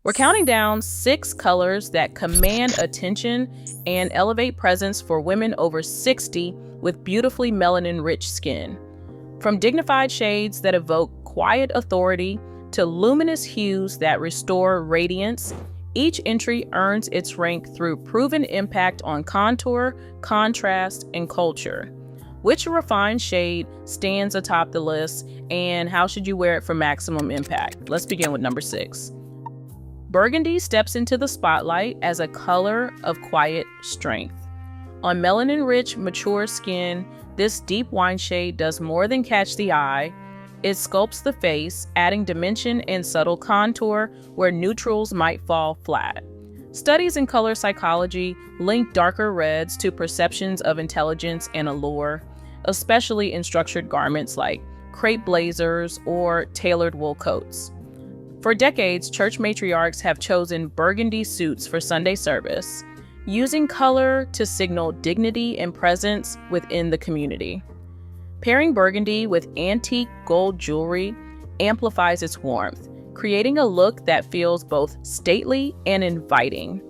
We're counting down 6 colors that command attention and elevate presence for women over 60 with beautifully melanin-rich skin. From dignified shades that evoke quiet authority to luminous hues that restore radiance, each entry earns its rank through proven impact on contour, contrast, and culture. Which refined shade stands atop the list, and how should you wear it for maximum impact? Let's begin with number 6. Burgundy steps into the spotlight as a color of quiet strength. On melanin-rich, mature skin, this deep wine shade does more than catch the eye. It sculpts the face, adding dimension and subtle contour where neutrals might fall flat. Studies in color psychology link darker reds to perceptions of intelligence and allure, especially in structured garments like crepe blazers or tailored wool coats. For decades, church matriarchs have chosen burgundy suits for Sunday service, using color to signal dignity and presence within the community. Pairing burgundy with antique gold jewelry amplifies its warmth, creating a look that feels both stately and inviting.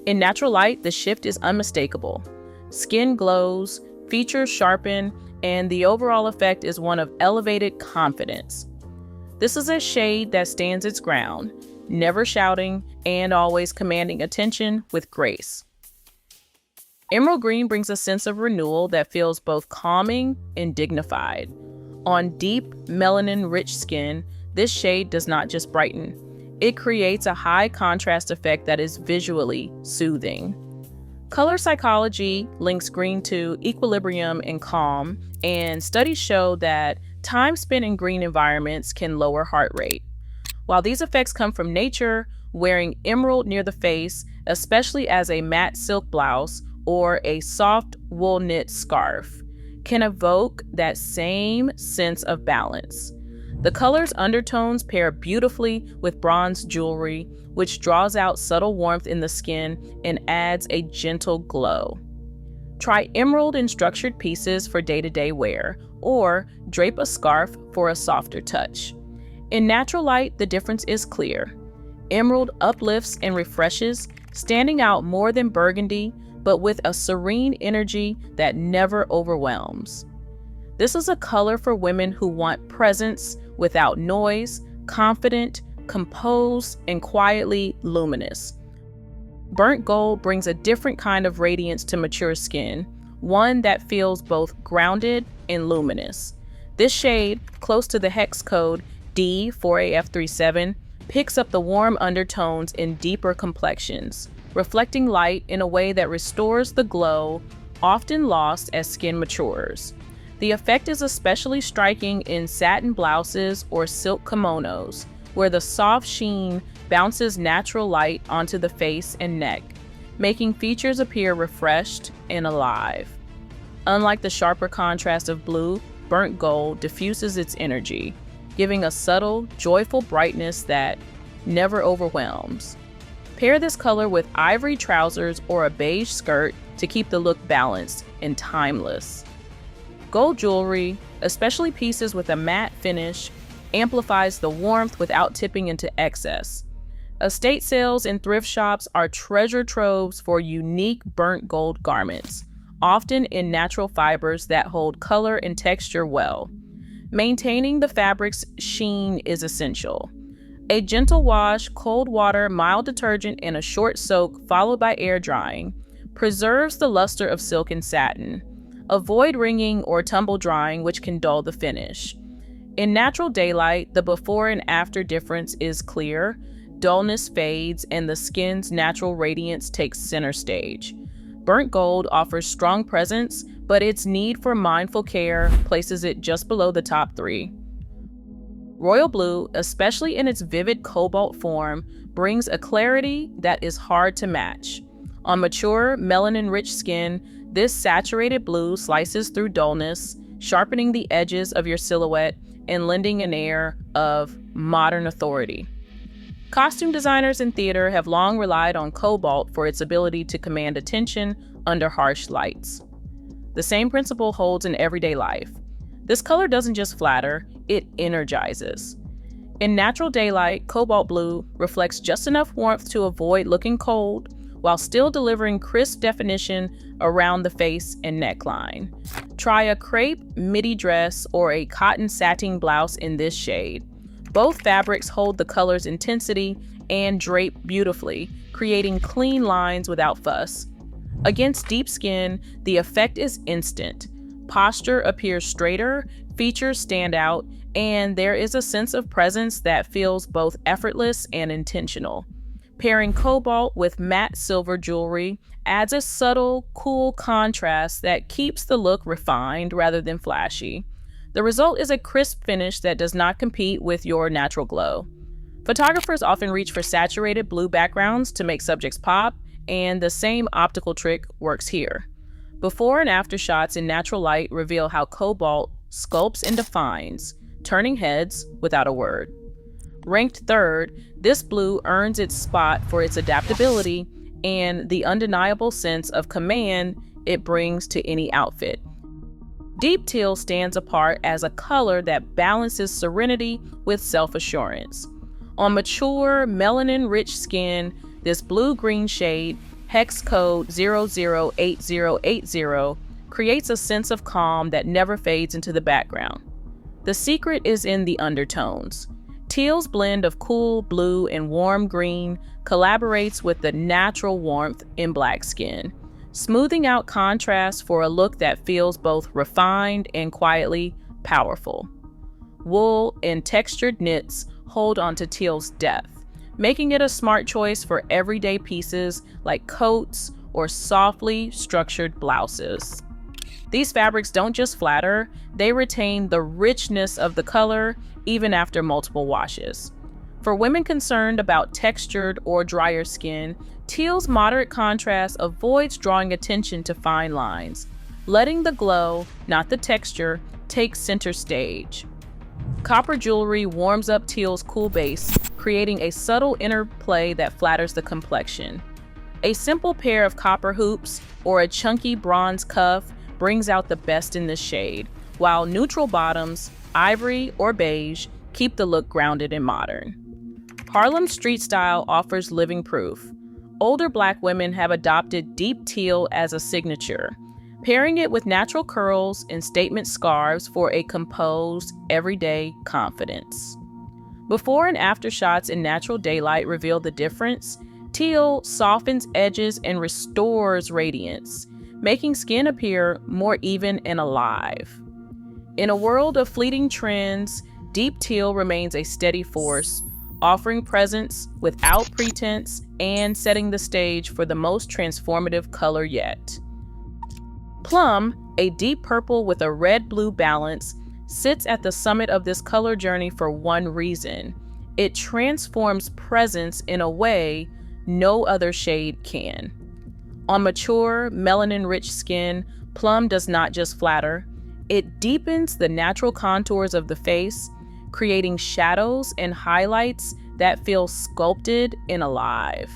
In natural light, the shift is unmistakable. Skin glows, features sharpen, and the overall effect is one of elevated confidence. This is a shade that stands its ground, never shouting and always commanding attention with grace. Emerald green brings a sense of renewal that feels both calming and dignified. On deep, melanin-rich skin, this shade does not just brighten. It creates a high contrast effect that is visually soothing. Color psychology links green to equilibrium and calm, and studies show that time spent in green environments can lower heart rate. While these effects come from nature, wearing emerald near the face, especially as a matte silk blouse or a soft wool knit scarf, can evoke that same sense of balance. The color's undertones pair beautifully with bronze jewelry, which draws out subtle warmth in the skin and adds a gentle glow. Try emerald in structured pieces for day-to-day wear, or drape a scarf for a softer touch. In natural light, the difference is clear. Emerald uplifts and refreshes, standing out more than burgundy, but with a serene energy that never overwhelms. This is a color for women who want presence without noise, confident, composed, and quietly luminous. Burnt gold brings a different kind of radiance to mature skin, one that feels both grounded and luminous. This shade, close to the hex code D4AF37, picks up the warm undertones in deeper complexions, reflecting light in a way that restores the glow, often lost as skin matures. The effect is especially striking in satin blouses or silk kimonos, where the soft sheen bounces natural light onto the face and neck, making features appear refreshed and alive. Unlike the sharper contrast of blue, burnt gold diffuses its energy, giving a subtle, joyful brightness that never overwhelms. Pair this color with ivory trousers or a beige skirt to keep the look balanced and timeless. Gold jewelry, especially pieces with a matte finish, amplifies the warmth without tipping into excess. Estate sales and thrift shops are treasure troves for unique burnt gold garments, often in natural fibers that hold color and texture well. Maintaining the fabric's sheen is essential. A gentle wash, cold water, mild detergent, and a short soak followed by air drying preserves the luster of silk and satin. Avoid wringing or tumble drying, which can dull the finish. In natural daylight, the before and after difference is clear, dullness fades, and the skin's natural radiance takes center stage. Burnt gold offers strong presence, but its need for mindful care places it just below the top 3. Royal blue, especially in its vivid cobalt form, brings a clarity that is hard to match. On mature, melanin-rich skin, this saturated blue slices through dullness, sharpening the edges of your silhouette and lending an air of modern authority. Costume designers in theater have long relied on cobalt for its ability to command attention under harsh lights. The same principle holds in everyday life. This color doesn't just flatter, it energizes. In natural daylight, cobalt blue reflects just enough warmth to avoid looking cold, while still delivering crisp definition around the face and neckline. Try a crepe midi dress or a cotton satin blouse in this shade. Both fabrics hold the color's intensity and drape beautifully, creating clean lines without fuss. Against deep skin, the effect is instant. Posture appears straighter, features stand out, and there is a sense of presence that feels both effortless and intentional. Pairing cobalt with matte silver jewelry adds a subtle, cool contrast that keeps the look refined rather than flashy. The result is a crisp finish that does not compete with your natural glow. Photographers often reach for saturated blue backgrounds to make subjects pop, and the same optical trick works here. Before and after shots in natural light reveal how cobalt sculpts and defines, turning heads without a word. Ranked third, this blue earns its spot for its adaptability and the undeniable sense of command it brings to any outfit. Deep teal stands apart as a color that balances serenity with self-assurance. On mature, melanin-rich skin, this blue-green shade, hex code 008080, creates a sense of calm that never fades into the background. The secret is in the undertones. Teal's blend of cool blue and warm green collaborates with the natural warmth in black skin, smoothing out contrast for a look that feels both refined and quietly powerful. Wool and textured knits hold onto teal's depth, making it a smart choice for everyday pieces like coats or softly structured blouses. These fabrics don't just flatter, they retain the richness of the color even after multiple washes. For women concerned about textured or drier skin, teal's moderate contrast avoids drawing attention to fine lines, letting the glow, not the texture, take center stage. Copper jewelry warms up teal's cool base, creating a subtle interplay that flatters the complexion. A simple pair of copper hoops or a chunky bronze cuff brings out the best in this shade, while neutral bottoms, ivory or beige, keep the look grounded and modern. Harlem street style offers living proof. Older Black women have adopted deep teal as a signature, pairing it with natural curls and statement scarves for a composed, everyday confidence. Before and after shots in natural daylight reveal the difference, teal softens edges and restores radiance, making skin appear more even and alive. In a world of fleeting trends, deep teal remains a steady force, offering presence without pretense and setting the stage for the most transformative color yet. Plum, a deep purple with a red-blue balance, sits at the summit of this color journey for one reason. It transforms presence in a way no other shade can. On mature, melanin-rich skin, plum does not just flatter, it deepens the natural contours of the face, creating shadows and highlights that feel sculpted and alive.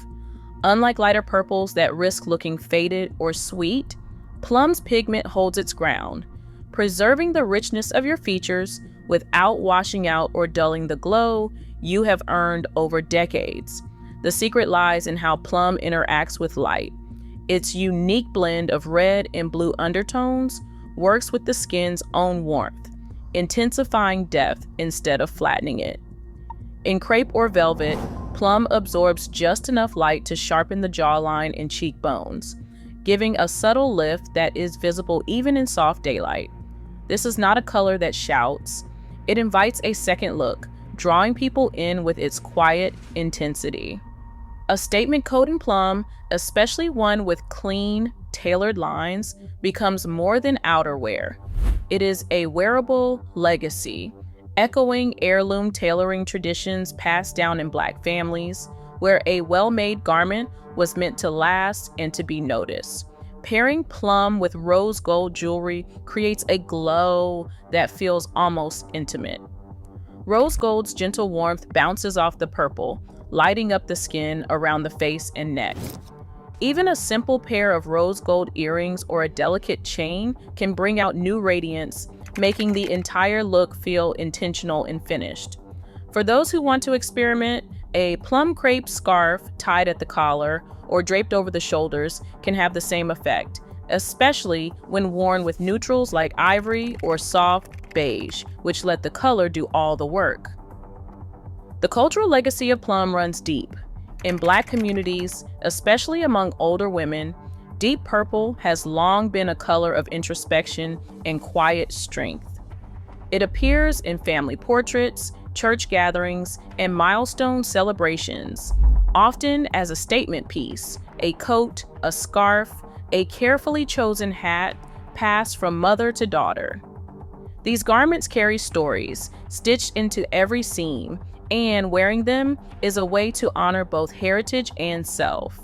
Unlike lighter purples that risk looking faded or sweet, plum's pigment holds its ground, preserving the richness of your features without washing out or dulling the glow you have earned over decades. The secret lies in how plum interacts with light. Its unique blend of red and blue undertones works with the skin's own warmth, intensifying depth instead of flattening it. In crepe or velvet, plum absorbs just enough light to sharpen the jawline and cheekbones, giving a subtle lift that is visible even in soft daylight. This is not a color that shouts. It invites a second look, drawing people in with its quiet intensity. A statement coat in plum, especially one with clean, tailored lines, becomes more than outerwear. It is a wearable legacy, echoing heirloom tailoring traditions passed down in Black families, where a well-made garment was meant to last and to be noticed. Pairing plum with rose gold jewelry creates a glow that feels almost intimate. Rose gold's gentle warmth bounces off the purple, lighting up the skin around the face and neck. Even a simple pair of rose gold earrings or a delicate chain can bring out new radiance, making the entire look feel intentional and finished. For those who want to experiment, a plum crepe scarf tied at the collar or draped over the shoulders can have the same effect, especially when worn with neutrals like ivory or soft beige, which let the color do all the work. The cultural legacy of plum runs deep. In Black communities, especially among older women, deep purple has long been a color of introspection and quiet strength. It appears in family portraits, church gatherings, and milestone celebrations, often as a statement piece, a coat, a scarf, a carefully chosen hat passed from mother to daughter. These garments carry stories, stitched into every seam, and wearing them is a way to honor both heritage and self.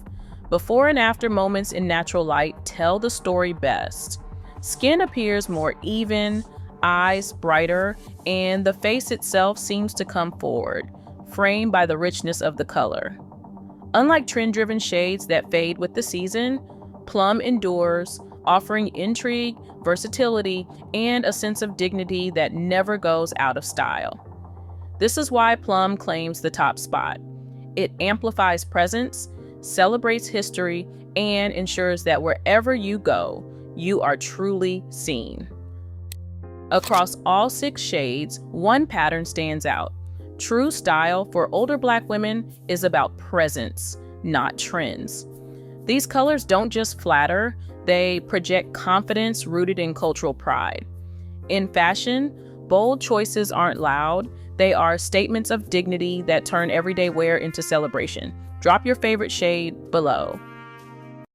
Before and after moments in natural light tell the story best. Skin appears more even, eyes brighter, and the face itself seems to come forward, framed by the richness of the color. Unlike trend-driven shades that fade with the season, plum endures, offering intrigue, versatility, and a sense of dignity that never goes out of style. This is why plum claims the top spot. It amplifies presence, celebrates history, and ensures that wherever you go, you are truly seen. Across all 6 shades, one pattern stands out. True style for older Black women is about presence, not trends. These colors don't just flatter, they project confidence rooted in cultural pride. In fashion, bold choices aren't loud, they are statements of dignity that turn everyday wear into celebration. Drop your favorite shade below.